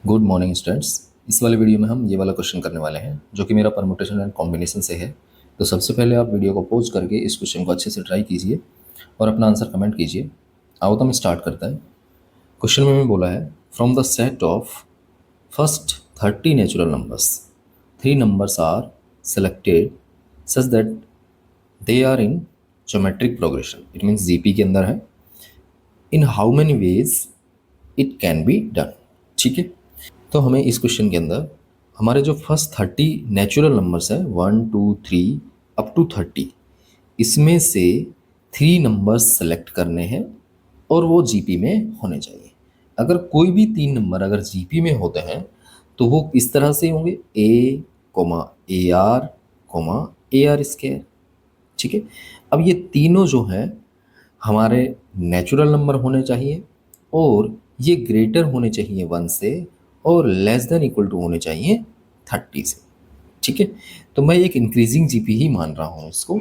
Good morning students. इस वाले video में हम ये वाला क्वेश्चन करने वाले हैं जो कि मेरा परमुटेशन एंड कॉम्बिनेशन से है। तो सबसे पहले आप वीडियो को पॉज करके इस क्वेश्चन को अच्छे से ट्राई कीजिए और अपना आंसर कमेंट कीजिए। आओ तो हम स्टार्ट करते हैं। क्वेश्चन में बोला है from the set of first 30 natural numbers 3 numbers are selected such that they are in geometric progression. It means GP के अंदर है। In how many ways it can be done. ठीक है, तो हमें इस क्वेश्चन के अंदर हमारे जो फर्स्ट 30 नेचुरल नंबर्स है 1 2 3 अप टू 30, इसमें से 3 नंबर्स सेलेक्ट करने हैं और वो जीपी में होने चाहिए। अगर कोई भी 3 नंबर अगर जीपी में होते हैं तो वो इस तरह से होंगे ए कोमा ए आर स्केयर। ठीक है, अब ये तीनों जो हैं हमारे नेचुरल नंबर होने चाहिए और ये ग्रेटर होने चाहिए 1 से और लेस देन इक्वल टू होने चाहिए 30 से। ठीक है, तो मैं एक इंक्रीजिंग जीपी ही मान रहा हूँ इसको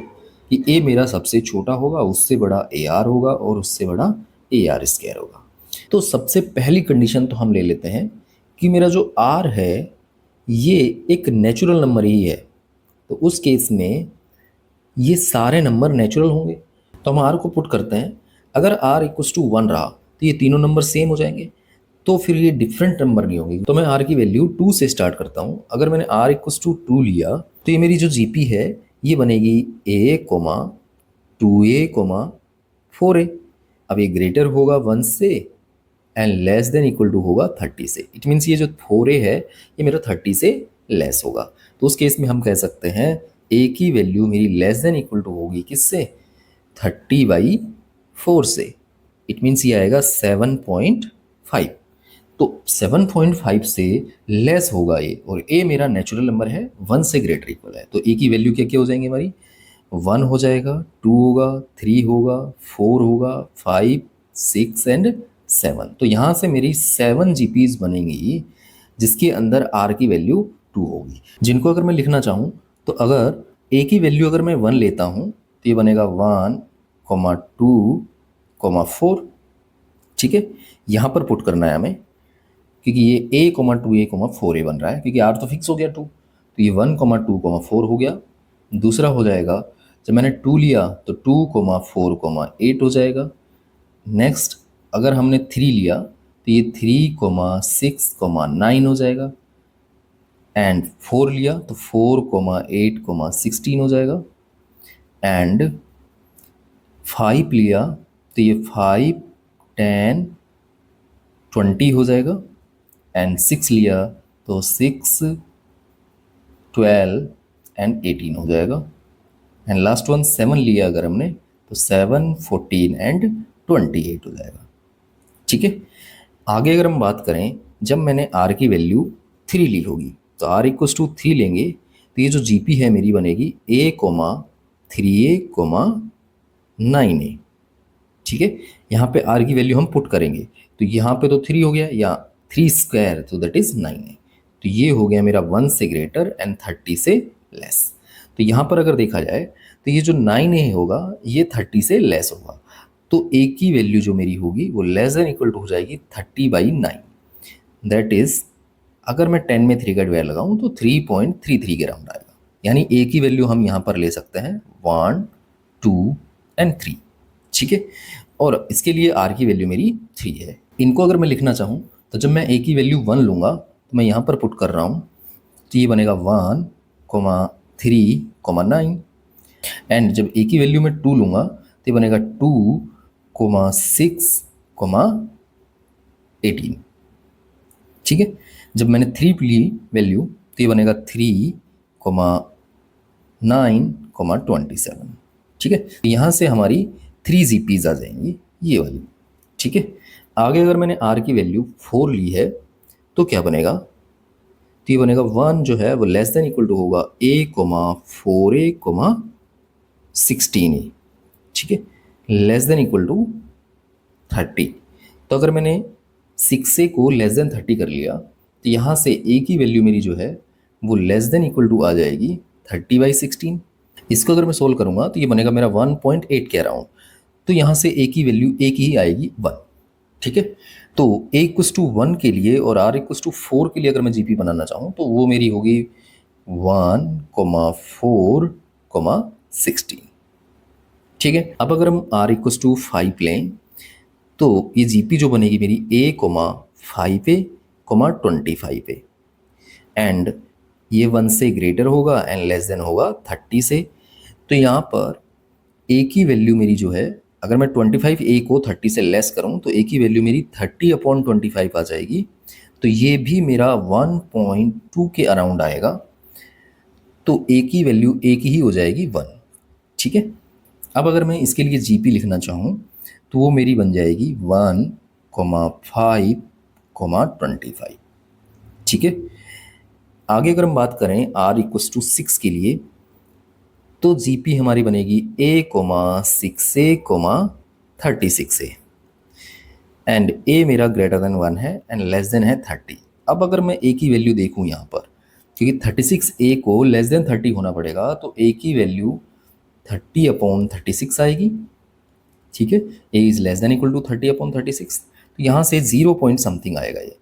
कि ए मेरा सबसे छोटा होगा, उससे बड़ा ए आर होगा और उससे बड़ा ए आर स्क्वायर होगा। तो सबसे पहली कंडीशन तो हम ले लेते हैं कि मेरा जो आर है ये एक नेचुरल नंबर ही है। तो उस केस में ये सारे नंबर नेचुरल होंगे। तो हम आर को पुट करते हैं। अगर आर इक्वस टू 1 रहा तो ये तीनों नंबर सेम हो जाएंगे, तो फिर ये डिफरेंट नंबर नहीं होंगे। तो मैं आर की वैल्यू 2 से स्टार्ट करता हूँ। अगर मैंने आर इक्वस टू 2 लिया तो ये मेरी जो जीपी है ये बनेगी A coma 2a coma 4a। अब ये ग्रेटर होगा 1 से and less than equal to होगा 30 से। इट मीन्स ये जो 4a है ये मेरा 30 से लेस होगा। तो उस केस में हम कह सकते हैं ए की वैल्यू मेरी लेस देन इक्वल टू होगी किससे, 30/4 से। इट मीन्स ये आएगा 7.5। तो 7.5 से लेस होगा ए, और ए मेरा नेचुरल नंबर है 1 से ग्रेटर इक्वल है। तो ए की वैल्यू क्या क्या हो जाएंगी हमारी, 1 हो जाएगा, 2 होगा, 3 होगा, 4 होगा, 5 6 एंड 7। तो यहाँ से मेरी 7 जीपीज बनेंगी जिसके अंदर आर की वैल्यू 2 होगी। जिनको अगर मैं लिखना चाहूँ तो अगर ए की वैल्यू अगर मैं 1 लेता हूँ तो ये बनेगा 1,2,4। ठीक है, यहाँ पर पुट करना है हमें क्योंकि ये a,2a,4a बन रहा है क्योंकि आर तो फिक्स हो गया 2। तो ये 1,2,4 हो गया। दूसरा हो जाएगा जब मैंने 2 लिया तो 2,4,8 हो जाएगा। नेक्स्ट अगर हमने 3 लिया तो ये 3,6,9 हो जाएगा। एंड 4 लिया तो 4,8,16 हो जाएगा। एंड 5 लिया तो ये 5 10 20 हो जाएगा। एंड 6 लिया तो 6 12 एंड 18 हो जाएगा। एंड लास्ट वन 7 लिया अगर हमने तो 7 14 एंड 28 हो जाएगा। ठीक है, आगे अगर हम बात करें जब मैंने आर की वैल्यू 3 ली होगी तो आर इक्वस टू 3 लेंगे तो ये जो जीपी है मेरी बनेगी a coma 3a coma 9a। ठीक है, यहाँ पे आर की वैल्यू हम पुट करेंगे तो यहाँ पे तो 3 हो गया या 3 स्क्वायर तो दैट इज 9a। तो ये हो गया मेरा 1 से ग्रेटर एंड 30 से लेस। तो यहाँ पर अगर देखा जाए तो ये जो 9a होगा ये 30 से लेस होगा। तो a की वैल्यू जो मेरी होगी वो लेस देन इक्वल टू हो जाएगी 30/9। दैट इज अगर मैं 10 में 3 का डिवाइड लगाऊं तो 3.33 के राउंड आएगा। यानी a की वैल्यू हम यहाँ पर ले सकते हैं 1 2 एंड 3। ठीक है, और इसके लिए r की वैल्यू मेरी 3 है। इनको अगर मैं लिखना चाहूँ तो जब मैं a की वैल्यू 1 लूँगा तो मैं यहाँ पर पुट कर रहा हूँ तो ये बनेगा 1,3,9। एंड जब a की वैल्यू में 2 लूँगा तो ये बनेगा 2,6,18। ठीक है, जब मैंने 3 ली वैल्यू तो ये बनेगा 3,9,27। ठीक है, तो यहाँ से हमारी 3 जीपीज आ जाएंगी ये वाली। ठीक है, आगे अगर मैंने आर की वैल्यू 4 ली है तो क्या बनेगा, तो ये बनेगा 1 जो है वो लेस देन इक्वल टू होगा a,4a,16a। ठीक है, लेस देन इक्वल टू 30। तो अगर मैंने 6a को लेस देन 30 कर लिया तो यहाँ से a की वैल्यू मेरी जो है वो लेस देन इक्वल टू आ जाएगी 30/16। इसको अगर मैं सोल्व करूँगा तो ये बनेगा मेरा 1.8 के अराउंड। तो यहाँ से a की वैल्यू 1 ही आएगी 1। ठीक है, तो ए इक्वस टू 1 के लिए और आर इक्वस टू 4 के लिए अगर मैं जीपी बनाना चाहूँ तो वो मेरी होगी 1,4,16। ठीक है, अब अगर हम आर इक्वस टू 5 लें तो ये जीपी जो बनेगी मेरी A comma 5 A comma 25 A, and ये 1 से ग्रेटर होगा एंड लेस देन होगा 30 से। तो यहाँ पर ए की वैल्यू मेरी जो है, अगर मैं 25 ए को 30 से लेस करूँ तो ए की वैल्यू मेरी 30/25 आ जाएगी। तो ये भी मेरा 1.2 के अराउंड आएगा। तो ए की वैल्यू ए की ही हो जाएगी 1। ठीक है, अब अगर मैं इसके लिए जीपी लिखना चाहूँ तो वो मेरी बन जाएगी 1,5,25। ठीक है, आगे अगर हम बात करें आर इक्वस टू 6 के लिए तो जीपी हमारी बनेगी A comma 6 A comma 36 A, and A मेरा ग्रेटर देन 1 है एंड लेस देन है 30। अब अगर मैं ए की वैल्यू देखूं यहाँ पर, क्योंकि 36 ए को लेस देन 30 होना पड़ेगा, तो ए की वैल्यू 30/36 आएगी। ठीक है, A is less than equal to 30/36, तो यहाँ से 0 पॉइंट समथिंग आएगा ये।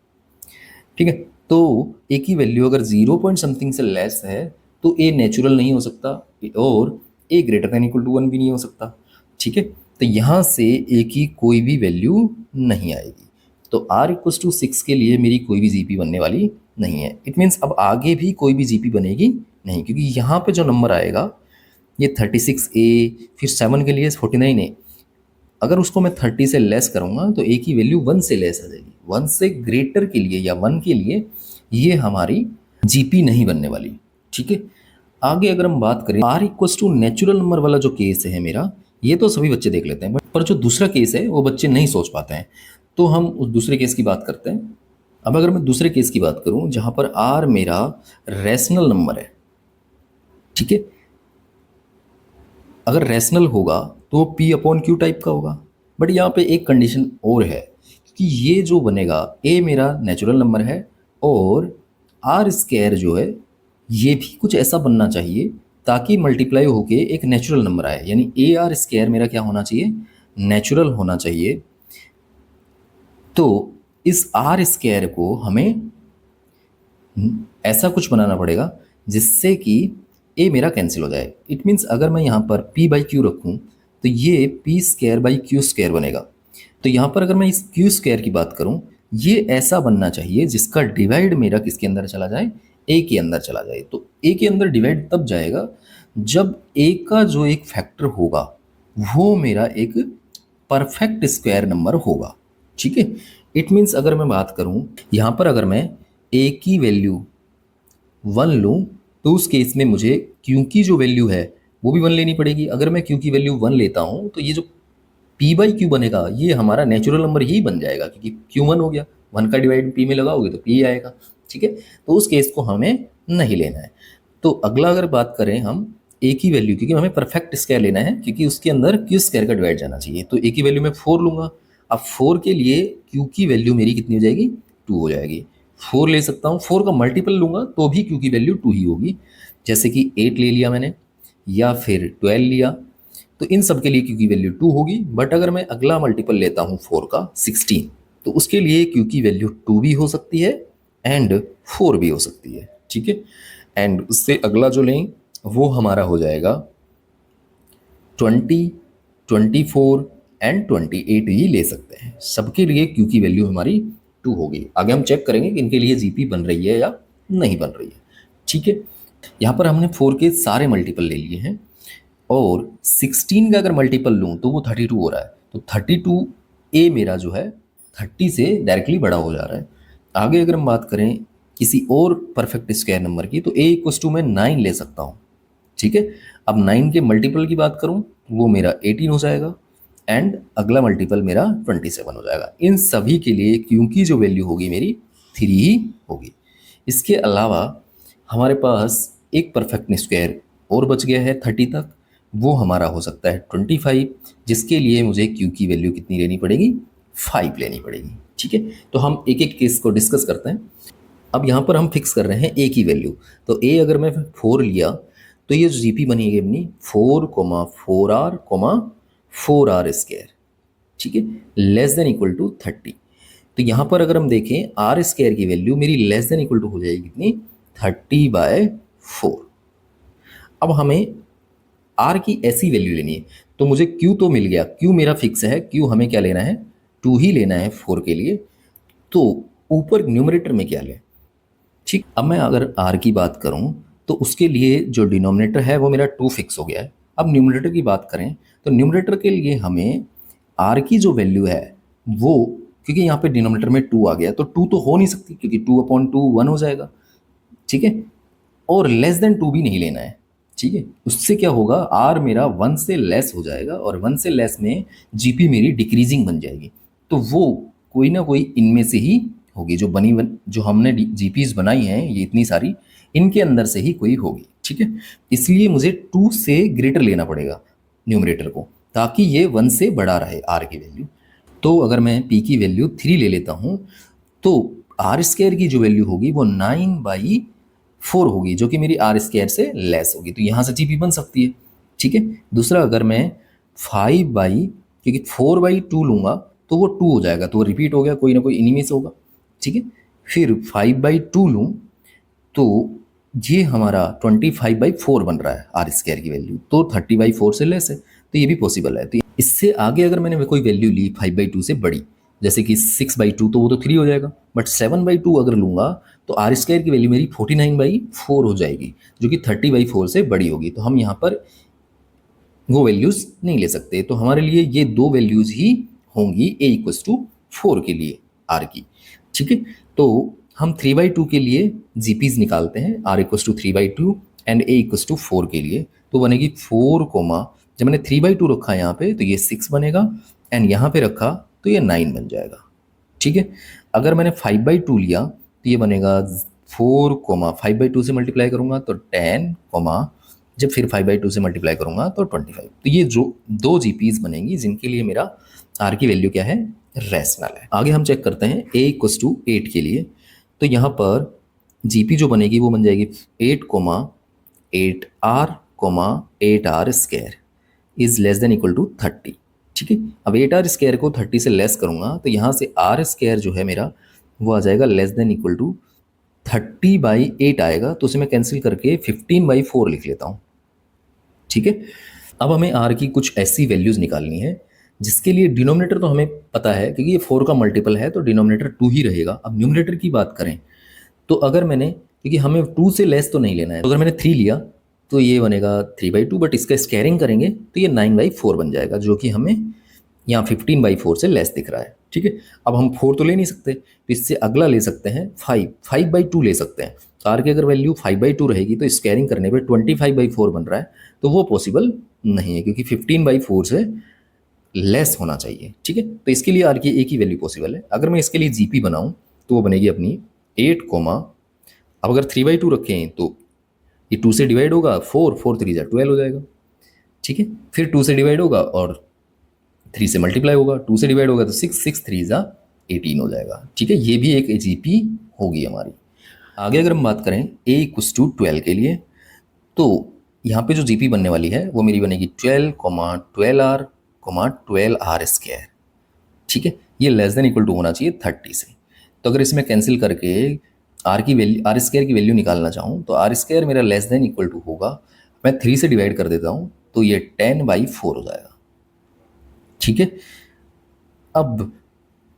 ठीक है, तो ए की वैल्यू अगर 0 पॉइंट समथिंग से लेस है तो ए नेचुरल नहीं हो सकता और ए ग्रेटर देन इक्वल टू 1 भी नहीं हो सकता। ठीक है, तो यहाँ से ए की कोई भी वैल्यू नहीं आएगी। तो आर इक्वस टू 6 के लिए मेरी कोई भी जीपी बनने वाली नहीं है। इट मीन्स अब आगे भी कोई भी जीपी बनेगी नहीं, क्योंकि यहाँ पे जो नंबर आएगा ये 36 ए, फिर 7 के लिए 49 ए, अगर उसको मैं 30 से लेस करूँगा तो ए की वैल्यू 1 से लेस आ जाएगी। 1 से ग्रेटर के लिए या 1 के लिए ये हमारी जीपी नहीं बनने वाली। ठीक है, आगे अगर हम बात करें R equals to natural number वाला जो केस है मेरा, ये तो सभी बच्चे देख लेते हैं, बट पर जो दूसरा केस है वो बच्चे नहीं सोच पाते हैं। तो हम उस दूसरे केस की बात करते हैं। अब अगर मैं दूसरे केस की बात करूं जहां पर आर मेरा रैशनल नंबर है, ठीक है, अगर रैशनल होगा तो पी अपॉन क्यू टाइप का होगा। बट यहाँ पे एक कंडीशन और है कि ये जो बनेगा ए मेरा नेचुरल नंबर है और आर स्क्वायर जो है ये भी कुछ ऐसा बनना चाहिए ताकि मल्टीप्लाई होके एक नेचुरल नंबर आए, यानी ए आर स्क्वायर मेरा क्या होना चाहिए, नेचुरल होना चाहिए। तो इस आर स्क्वायर को हमें ऐसा कुछ बनाना पड़ेगा जिससे कि ए मेरा कैंसिल हो जाए। इट मीन्स अगर मैं यहाँ पर p बाई क्यू रखूँ तो ये P square by Q square बनेगा। तो यहाँ पर अगर मैं इस क्यू स्क्वायर की बात करूँ, ये ऐसा बनना चाहिए जिसका डिवाइड मेरा किसके अंदर चला जाए, ए के अंदर चला जाए। तो ए के अंदर डिवाइड तब जाएगा जब ए का जो एक फैक्टर होगा वो मेरा एक परफेक्ट स्क्वायर नंबर होगा। ठीक है, इट मीन्स अगर मैं बात करूँ यहाँ पर अगर मैं ए की वैल्यू 1 लूँ तो उस केस में मुझे क्यू की जो वैल्यू है वो भी 1 लेनी पड़ेगी। अगर मैं क्यू की वैल्यू 1 लेता हूँ तो ये जो p बाई क्यू बनेगा ये हमारा नेचुरल नंबर ही बन जाएगा, क्योंकि क्यू 1 हो गया, 1 का डिवाइड p में लगाओगे तो p आएगा। ठीक है, तो उस केस को हमें नहीं लेना है। तो अगला अगर बात करें हम a की वैल्यू, क्योंकि हमें परफेक्ट स्क्वायर लेना है क्योंकि उसके अंदर क्यू स्क्वायर का डिवाइड जाना चाहिए, तो a की वैल्यू मैं 4 लूँगा। अब 4 के लिए q की वैल्यू मेरी कितनी हो जाएगी, 2 हो जाएगी। 4 ले सकता हूँ, 4 का मल्टीपल लूँगा तो भी q की वैल्यू 2 ही होगी। जैसे कि 8 ले लिया मैंने या फिर 12 लिया, तो इन सब के लिए q की वैल्यू 2 होगी। बट अगर मैं अगला मल्टीपल लेता हूँ 4 का 16, तो उसके लिए q की वैल्यू 2 भी हो सकती है एंड 4 भी हो सकती है। ठीक है, एंड उससे अगला जो लें वो हमारा हो जाएगा 20, 24 एंड 28 ही ले सकते हैं। सबके लिए q की वैल्यू हमारी 2 होगी। आगे हम चेक करेंगे कि इनके लिए जीपी बन रही है या नहीं बन रही है। ठीक है, यहाँ पर हमने 4 के सारे मल्टीपल ले लिए हैं और 16 का अगर मल्टीपल लूँ तो वो 32 हो रहा है। तो 32 ए मेरा जो है 30 से डायरेक्टली बड़ा हो जा रहा है। आगे अगर हम बात करें किसी और परफेक्ट स्क्वायर नंबर की, तो ए इक्वस टू मैं 9 ले सकता हूँ। ठीक है, अब 9 के मल्टीपल की बात करूँ वो मेरा 18 हो जाएगा एंड अगला मल्टीपल मेरा 27 हो जाएगा। इन सभी के लिए क्योंकि जो वैल्यू होगी मेरी 3 ही होगी। इसके अलावा हमारे पास एक परफेक्ट स्क्वायर और बच गया है 30 तक, वो हमारा हो सकता है 25, जिसके लिए मुझे क्यू की वैल्यू कितनी लेनी पड़ेगी, 5 लेनी पड़ेगी। ठीक है, तो हम एक एक केस को डिस्कस करते हैं। अब यहाँ पर हम फिक्स कर रहे हैं ए की वैल्यू। तो ए अगर मैं 4 लिया तो ये जो जीपी बनेगी अपनी 4,4r, 4r स्क्वायर, ठीक है, लेस देन इक्वल टू 30। तो यहाँ पर अगर हम देखें आर स्क्वायर की वैल्यू मेरी लेस देन इक्वल टू हो जाएगी कितनी, 30/4। अब हमें आर की ऐसी वैल्यू लेनी है, तो मुझे क्यू तो मिल गया, क्यू मेरा फिक्स है, क्यू हमें क्या लेना है, 2 ही लेना है 4 के लिए। तो ऊपर न्यूमरेटर में क्या लें, ठीक। अब मैं अगर आर की बात करूं तो उसके लिए जो डिनोमिनेटर है वो मेरा 2 फिक्स हो गया है। अब न्यूमरेटर की बात करें तो न्यूमरेटर के लिए हमें आर की जो वैल्यू है वो, क्योंकि यहाँ पे डिनोमिनेटर में 2 आ गया तो 2 तो हो नहीं सकती, क्योंकि 2/2 1 हो जाएगा, ठीक है। और लेस देन 2 भी नहीं लेना है, ठीक है। उससे क्या होगा, आर मेरा 1 से लेस हो जाएगा और 1 से लेस में जीपी मेरी डिक्रीजिंग बन जाएगी। तो वो कोई ना कोई इनमें से ही होगी, जो हमने जीपीज बनाई हैं ये इतनी सारी, इनके अंदर से ही कोई होगी, ठीक है। इसलिए मुझे 2 से ग्रेटर लेना पड़ेगा न्यूमरेटर को, ताकि ये 1 से बड़ा रहे आर की वैल्यू। तो अगर मैं पी की वैल्यू 3 ले लेता हूँ तो आर स्क्वायर की जो वैल्यू होगी वो 9/4 होगी, जो कि मेरी आर स्क्वायर से लेस होगी। तो यहाँ से जीपी बन सकती है, ठीक है। दूसरा, अगर मैं 4/2 लूँगा तो वो 2 हो जाएगा, तो वो रिपीट हो गया, कोई ना कोई इन्हीं में से होगा, ठीक है। फिर 5/2 लूँ तो ये हमारा 25/4 बन रहा है आर स्क्वायर की वैल्यू, तो 30/4 से लेस है, तो ये भी पॉसिबल है। तो इससे आगे अगर मैंने कोई वैल्यू ली 5/2 से बड़ी, जैसे कि 6/2, तो वो तो 3 हो जाएगा। बट 7/2 अगर लूँगा तो आर स्क्वायर की वैल्यू मेरी 49/4 हो जाएगी, जो कि 30/4 से बड़ी होगी। तो हम यहाँ पर वो वैल्यूज़ नहीं ले सकते, तो हमारे लिए ये 2 वैल्यूज़ ही होंगी ए इक्वस टू 4 के लिए आर की, ठीक है। तो हम 3/2 के लिए जीपीज निकालते हैं, R equals to 3/2 and A equals to 4 के लिए। तो बनेगी 4 कोमा, जब मैंने 3/2 रखा यहाँ पे तो ये 6 बनेगा, एंड यहाँ पे रखा तो ये 9 बन जाएगा, ठीक है। अगर मैंने 5/2 लिया तो ये बनेगा 4 कोमा 5/2 से मल्टीप्लाई करूँगा तो 10 कोमा, जब फिर 5/2 से मल्टीप्लाई करूँगा तो 25। तो ये जो 2 जीपीज बनेंगी जिनके लिए मेरा आर की वैल्यू क्या है, रैशनल है। आगे हम चेक करते हैं ए इक्वस टू 8 के लिए। तो यहाँ पर जीपी जो बनेगी वो बन जाएगी 8 square is less than equal to 30, ठीक है। अब 8r स्क्वायर को 30 से लेस करूँगा तो यहाँ से आर स्क्वायर जो है मेरा वो आ जाएगा लेस देन इक्वल टू 30/8 आएगा, तो उसे मैं कैंसिल करके 15/4 लिख लेता हूँ, ठीक है। अब हमें आर की कुछ ऐसी वैल्यूज़ निकालनी है जिसके लिए डिनोमिनेटर तो हमें पता है, क्योंकि ये 4 का मल्टीपल है तो डिनोमिनेटर 2 ही रहेगा। अब न्यूमरेटर की बात करें तो अगर मैंने, क्योंकि हमें 2 से लेस तो नहीं लेना है, तो अगर मैंने 3 लिया तो ये बनेगा 3/2, बट इसका स्क्वायरिंग करेंगे तो ये 9/4 बन जाएगा, जो कि हमें यहाँ 15/4 से लेस दिख रहा है, ठीक है। अब हम 4 तो ले नहीं सकते, तो इससे अगला ले सकते हैं 5/2 ले सकते हैं। तो आर की अगर वैल्यू 5/2 रहेगी तो स्क्वायरिंग करने पे 25/4 बन रहा है, तो वो पॉसिबल नहीं है, क्योंकि 15/4 से लेस होना चाहिए, ठीक है। तो इसके लिए आर की एक ही वैल्यू पॉसिबल है। अगर मैं इसके लिए जीपी बनाऊं तो वो बनेगी अपनी 8 कोमा, अब अगर 3/2 रखें तो ये 2 से डिवाइड होगा, 4 3 12 हो जाएगा, ठीक है। फिर 2 से डिवाइड होगा और 3 से मल्टीप्लाई होगा, 2 से डिवाइड होगा तो 6 3 18 हो जाएगा, ठीक है। ये भी एक जीपी होगी हमारी। आगे अगर हम बात करें ए इक्वस टू 12 के लिए, तो यहाँ पे जो जीपी बनने वाली है वो मेरी बनेगी 12 स्क्वायर, ठीक है। ये लेस देन इक्वल टू होना चाहिए 30 से। तो अगर इसमें कैंसिल करके आर स्क्वायर की वैल्यू निकालना चाहूँ तो आर स्क्वायर मेरा लेस देन इक्वल टू होगा, मैं 3 से डिवाइड कर देता हूँ तो ये 10/4 हो जाएगा, ठीक है। अब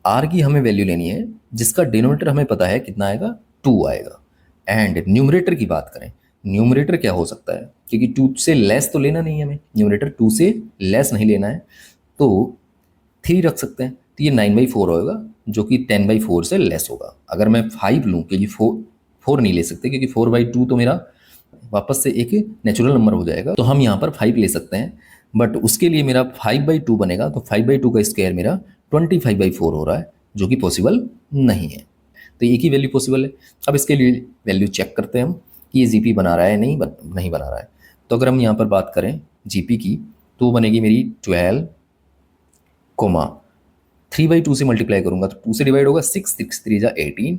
आर की हमें वैल्यू लेनी है जिसका डिनोमिनेटर हमें पता है कितना आएगा, 2 आएगा। एंड न्यूमरेटर की बात करें, न्यूमरेटर क्या हो सकता है, क्योंकि 2 से लेस तो लेना नहीं है हमें, न्यूमरेटर 2 से लेस नहीं लेना है, तो 3 रख सकते हैं, तो ये 9/4 होगा, जो कि 10/4 से लेस होगा। अगर मैं 5 लूँ, क्योंकि 4 नहीं ले सकते, क्योंकि 4/2 तो मेरा वापस से एक नेचुरल नंबर हो जाएगा, तो हम यहाँ पर 5 ले सकते हैं। बट उसके लिए मेरा 5/2 बनेगा, तो 5/2 का स्क्वायर मेरा 25/4 हो रहा है, जो कि पॉसिबल नहीं है। तो एक ही वैल्यू पॉसिबल है। अब इसके लिए वैल्यू चेक करते हैं हम कि ये जीपी बना रहा है नहीं बना रहा है। तो अगर हम यहाँ पर बात करें जीपी की, तो वो बनेगी मेरी 12 कोमा 3/2 से मल्टीप्लाई करूँगा तो 2 से डिवाइड होगा, 6 3 18,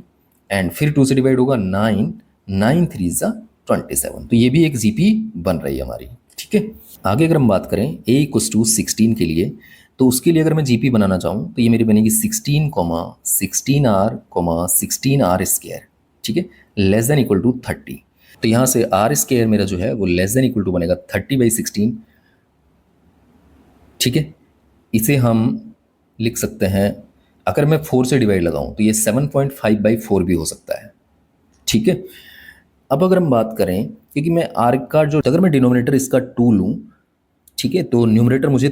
एंड फिर 2 से डिवाइड होगा 9 3 27। तो ये भी एक जीपी बन रही है हमारी, ठीक है। आगे अगर हम बात करें a इक्वस टू 16 के लिए, तो उसके लिए अगर मैं जीपी बनाना चाहूँ तो ये मेरी बनेगी 16,16r,16r², ठीक है, लेस देन इक्वल टू 30। तो यहाँ से r² मेरा जो है वो लेस देन इक्वल टू बनेगा 30/16, ठीक है। इसे हम लिख सकते हैं, अगर मैं 4 से डिवाइड लगाऊं तो ये 7.5/4 भी हो सकता है, ठीक है। अब अगर हम बात करें, क्योंकि मैं आर का जो, अगर मैं डिनोमिनेटर इसका 2 लूँ, ठीक है, तो न्यूमरेटर मुझे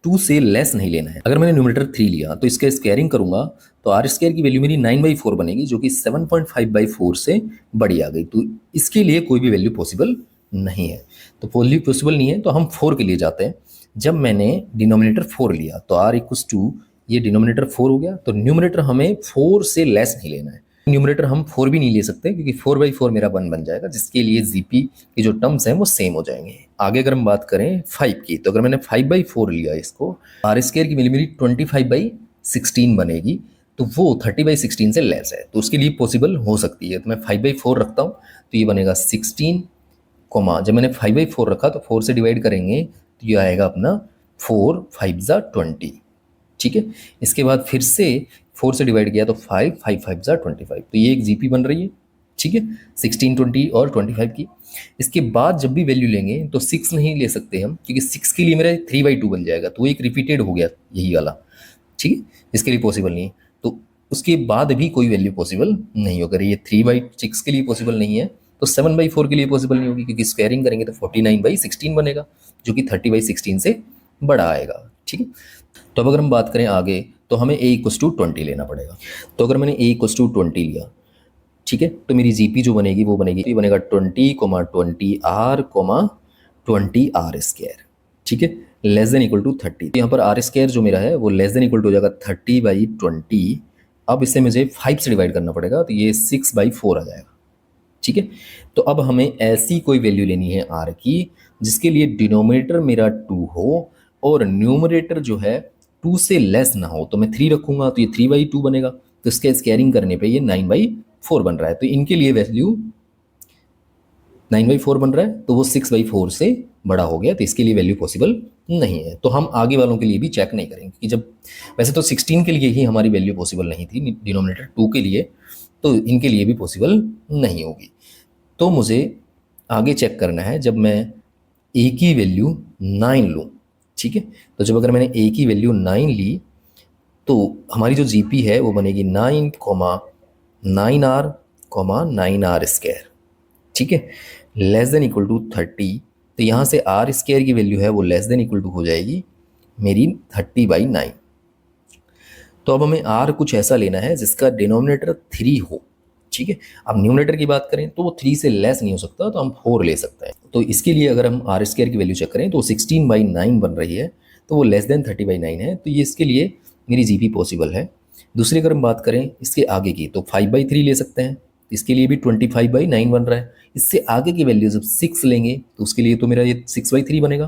2 से लेस नहीं लेना है। अगर मैंने न्यूमरेटर 3 लिया तो इसका स्क्वायरिंग करूंगा तो r² की वैल्यू मेरी 9/4 बनेगी, जो कि 7.5/4 से बड़ी आ गई। तो इसके लिए कोई भी वैल्यू पॉसिबल नहीं है। तो वैल्यू पॉसिबल नहीं है तो हम 4 के लिए जाते हैं। जब मैंने डिनोमिनेटर 4 लिया तो r इक्वस टू, ये डिनोमिनेटर 4 हो गया, तो न्यूमरेटर हमें 4 से लेस नहीं लेना है। न्यूमरेटर हम 4 भी नहीं ले सकते क्योंकि 4/4 मेरा 1 बन जाएगा, जिसके लिए जीपी के जो टर्म्स हैं वो सेम हो जाएंगे। आगे अगर हम बात करें 5 की, तो अगर मैंने 5/4 लिया इसको, r² की वैल्यू मेरी 25/16 बनेगी, तो वो 30/16 से लेस है, तो उसके लिए पॉसिबल हो सकती है। तो मैं 5/4 रखता हूँ तो ये बनेगा 16, जब मैंने 5/4 रखा तो 4 से डिवाइड करेंगे तो ये आएगा अपना 4 5 जा 20, ठीक है। इसके बाद फिर से 4 से डिवाइड किया तो 5 5 5 जा 25, तो ये एक जीपी बन रही है, ठीक है, 16 20 और 25 की। इसके बाद जब भी वैल्यू लेंगे तो 6 नहीं ले सकते हम, क्योंकि 6 के लिए मेरा 3/2 बन जाएगा, तो एक रिपीटेड हो गया यही वाला, ठीक है, इसके लिए पॉसिबल नहीं है। तो उसके बाद भी कोई वैल्यू पॉसिबल नहीं होगा। ये 3/6 के लिए पॉसिबल नहीं है तो 7/4 के लिए पॉसिबल नहीं होगी, क्योंकि स्क्वायरिंग करेंगे तो 49/16 बनेगा, जो कि 30/16 से बड़ा आएगा, ठीक है। तो अब अगर हम बात करें आगे, तो हमें a इक्वस टू 20 लेना पड़ेगा। तो अगर मैंने a इक्वस टू 20 लिया, ठीक है, तो मेरी जीपी जो बनेगी वो बनेगी, ये बनेगा 20,20r,20r², ठीक है, लेस देन इक्वल टू 30। यहाँ पर r² जो मेरा है वो लेस देन इक्वल टू हो जाएगा 30/20। अब इसे मुझे 5 से डिवाइड करना पड़ेगा, तो ये 6/4 आ जाएगा, ठीक है। तो अब हमें ऐसी कोई वैल्यू लेनी है r की जिसके लिए डिनोमिनेटर मेरा 2 हो और न्यूमरेटर जो है 2 से लेस ना हो। तो मैं 3 रखूंगा तो ये 3/2 बनेगा, तो इसके स्क्वायरिंग करने पे ये 9/4 बन रहा है। तो इनके लिए वैल्यू 9/4 बन रहा है, तो वो 6/4 से बड़ा हो गया, तो इसके लिए वैल्यू पॉसिबल नहीं है। तो हम आगे वालों के लिए भी चेक नहीं करेंगे कि जब, वैसे तो 16 के लिए ही हमारी वैल्यू पॉसिबल नहीं थी, डिनोमिनेटर 2 के लिए, तो इनके लिए भी पॉसिबल नहीं होगी। तो मुझे आगे चेक करना है, जब मैं a की वैल्यू 9 लूँ, ठीक है, तो जब अगर मैंने a की वैल्यू 9 ली तो हमारी जो जीपी है वो बनेगी 9,9r,9r², ठीक है, लेस देन इक्वल टू 30। तो यहाँ से r² की वैल्यू है वो लेस देन इक्वल टू हो जाएगी मेरी 30/9। तो अब हमें r कुछ ऐसा लेना है जिसका डिनोमिनेटर 3 हो, ठीक है। अब न्यूमरेटर की बात करें तो वो 3 से लेस नहीं हो सकता, तो हम 4 ले सकते हैं। तो इसके लिए अगर हम r² की वैल्यू चेक करें तो 16/9 बन रही है, तो वो लेस देन 30/9 है, तो ये इसके लिए मेरी जीपी पॉसिबल है। दूसरी अगर हम बात करें इसके आगे की, तो 5/3 ले सकते हैं, इसके लिए भी 25/9 बन रहा है। इससे आगे की वैल्यू जब 6 लेंगे तो उसके लिए तो मेरा ये 6/3 बनेगा,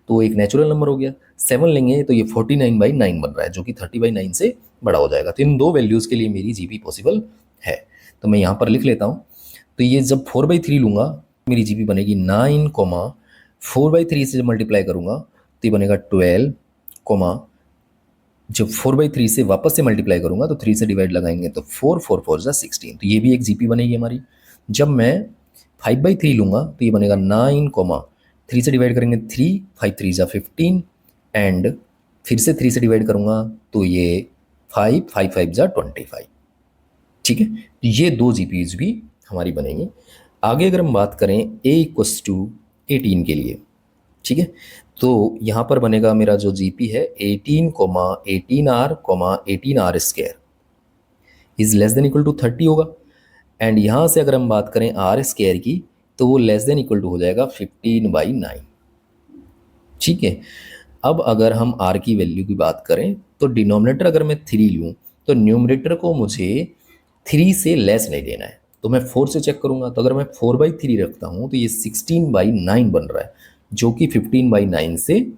तो वो एक नेचुरल नंबर हो गया। 7 लेंगे तो ये 49/9 बन रहा है, जो कि 30/9 से बड़ा हो जाएगा। तो इन दो वैल्यूज़ के लिए मेरी जीपी पॉसिबल है, तो मैं यहाँ पर लिख लेता हूँ। तो ये जब 4/3 लूँगा मेरी जीपी बनेगी 9, 4/3 से जब मल्टीप्लाई करूँगा तो ये बनेगा 12, जब 4/3 से वापस से मल्टीप्लाई करूँगा तो 3 से डिवाइड लगाएंगे तो 4 4 4 जा 16, तो ये भी एक जीपी बनेगी हमारी। जब मैं 5/3 लूँगा तो ये बनेगा 9, 3 से डिवाइड करेंगे 3, 5 3 जा 15, एंड फिर से 3 से डिवाइड करूँगा तो ये 5 5 5 जा 25, ठीक है। तो ये दो जीपीज भी हमारी बनेंगी। आगे अगर हम बात करें a इक्वस टू 18 के लिए, ठीक है, तो यहाँ पर बनेगा मेरा जो जीपी है 18, 18r, 18r² is less than equal to 30 होगा। एंड यहाँ से अगर हम बात करें r² की तो वो लेस देन इक्वल टू हो जाएगा 15/9, ठीक है। अब अगर हम r की वैल्यू की बात करें तो डिनोमिनेटर अगर मैं 3 लूँ तो न्यूमरेटर को मुझे 3 से लेस नहीं लेना है, तो मैं 4 से चेक करूँगा। तो अगर मैं 4/3 रखता हूँ तो ये 16/9 बन रहा है, जो कि 15/9 से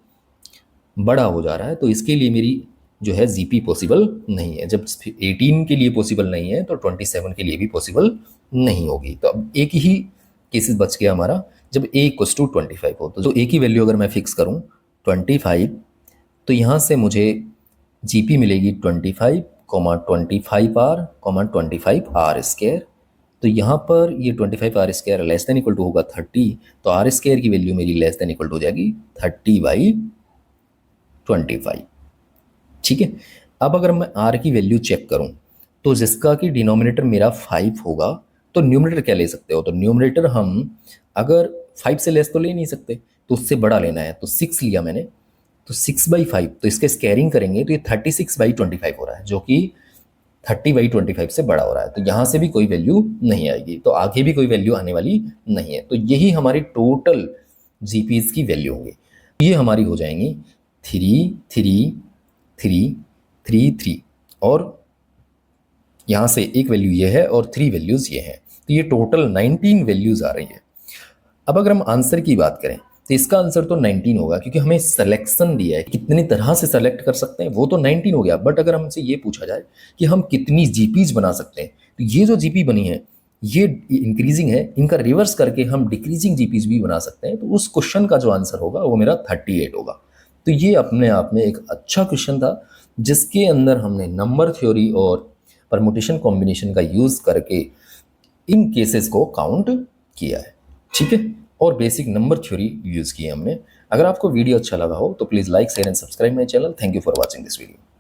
बड़ा हो जा रहा है, तो इसके लिए मेरी जो है जीपी पॉसिबल नहीं है। जब 18 के लिए पॉसिबल नहीं है तो 27 के लिए भी पॉसिबल नहीं होगी। तो अब एक ही केसेस बच गया हमारा जब a इक्वस टू 25 हो। तो a की वैल्यू अगर मैं फिक्स करूँ 25, तो यहाँ से मुझे GP मिलेगी 25, 25R, 25R²। तो यहाँ पर ये 25R² less than equal to होगा 30, तो R² की वैल्यू मेरी लेस देन इक्वल टू हो जाएगी 30/25। ठीक है। अब अगर मैं R की वैल्यू चेक करूँ, तो जिसका कि डिनोमिनेटर मेरा 5 होगा, तो न्यूमरेटर क्या ले सकते हो, तो न्यूमरेटर हम अगर 5 से लेस तो ले नहीं सकते, तो उससे बड़ा लेना है, तो 6 लिया मैंने, तो 6/5, तो इसके स्केयरिंग करेंगे तो ये 36/25 हो रहा है, जो कि 30/25 से बड़ा हो रहा है। तो यहाँ से भी कोई वैल्यू नहीं आएगी, तो आगे भी कोई वैल्यू आने वाली नहीं है। तो यही हमारी टोटल जीपीज की वैल्यू होंगी। ये हमारी हो जाएंगी 3 3 3 3 3, और यहाँ से एक वैल्यू ये है और 3 वैल्यूज ये हैं, तो ये टोटल 19 वैल्यूज आ रही है। अब अगर हम आंसर की बात करें, तो इसका आंसर तो 19 होगा, क्योंकि हमें सिलेक्शन दिया है कितनी तरह से सेलेक्ट कर सकते हैं, वो तो 19 हो गया। बट अगर हमसे ये पूछा जाए कि हम कितनी जीपीज बना सकते हैं, तो ये जो जीपी बनी है ये इंक्रीजिंग है, इनका रिवर्स करके हम डिक्रीजिंग जीपीज भी बना सकते हैं। तो उस क्वेश्चन का जो आंसर होगा वो मेरा 38 होगा। तो ये अपने आप में एक अच्छा क्वेश्चन था, जिसके अंदर हमने नंबर थ्योरी और परमुटेशन कॉम्बिनेशन का यूज करके इन केसेस को काउंट किया है। ठीक है, और बेसिक नंबर थ्योरी यूज की है हमने। अगर आपको वीडियो अच्छा लगा हो तो please like, share and subscribe my channel. Thank you for watching this video.